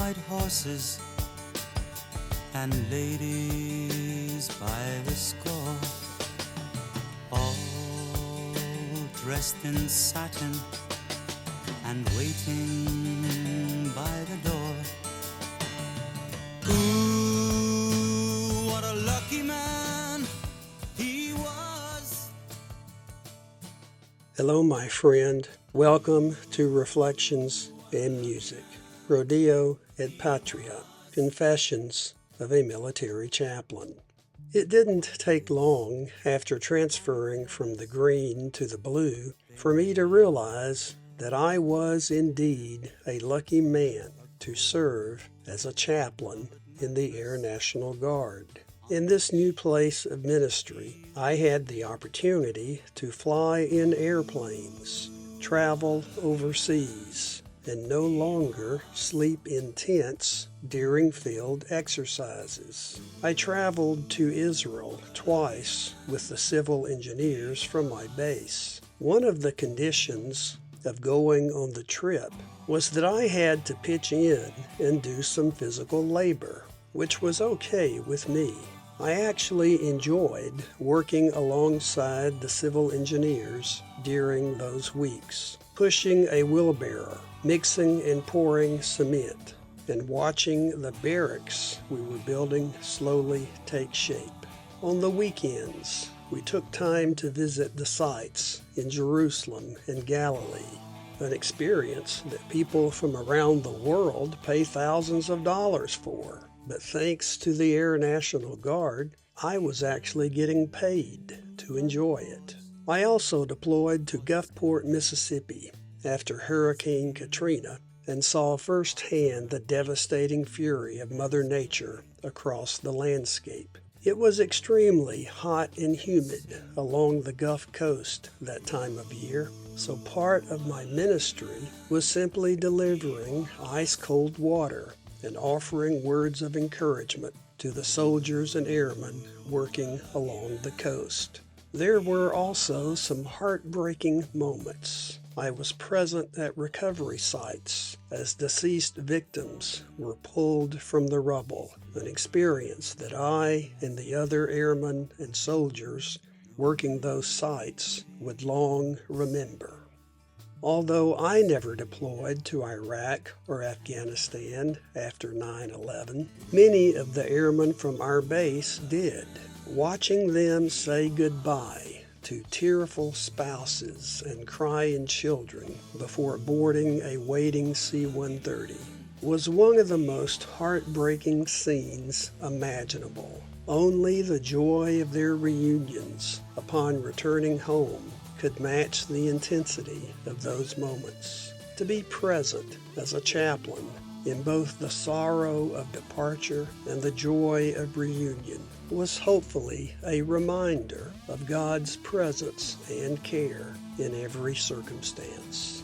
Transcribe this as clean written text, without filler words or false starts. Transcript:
white horses and ladies by the score, all dressed in satin and waiting by the door. Ooh, what a lucky man he was. Hello, my friend. Welcome to Reflections and Music. Rodeo at PATRIA, Confessions of a Military Chaplain. It didn't take long after transferring from the green to the blue for me to realize that I was indeed a lucky man to serve as a chaplain in the Air National Guard. In this new place of ministry, I had the opportunity to fly in airplanes, travel overseas, and no longer sleep in tents during field exercises. I traveled to Israel twice with the civil engineers from my base. One of the conditions of going on the trip was that I had to pitch in and do some physical labor, which was okay with me. I actually enjoyed working alongside the civil engineers during those weeks, pushing a wheelbarrow, mixing and pouring cement, and watching the barracks we were building slowly take shape. On the weekends, we took time to visit the sites in Jerusalem and Galilee, an experience that people from around the world pay thousands of dollars for. But thanks to the Air National Guard, I was actually getting paid to enjoy it. I also deployed to Gulfport, Mississippi after Hurricane Katrina and saw firsthand the devastating fury of Mother Nature across the landscape. It was extremely hot and humid along the Gulf Coast that time of year, so part of my ministry was simply delivering ice-cold water and offering words of encouragement to the soldiers and airmen working along the coast. There were also some heartbreaking moments. I was present at recovery sites as deceased victims were pulled from the rubble, an experience that I and the other airmen and soldiers working those sites would long remember. Although I never deployed to Iraq or Afghanistan after 9/11, many of the airmen from our base did. Watching them say goodbye to tearful spouses and crying children before boarding a waiting C-130 was one of the most heartbreaking scenes imaginable. Only the joy of their reunions upon returning home could match the intensity of those moments. To be present as a chaplain in both the sorrow of departure and the joy of reunion was hopefully a reminder of God's presence and care in every circumstance.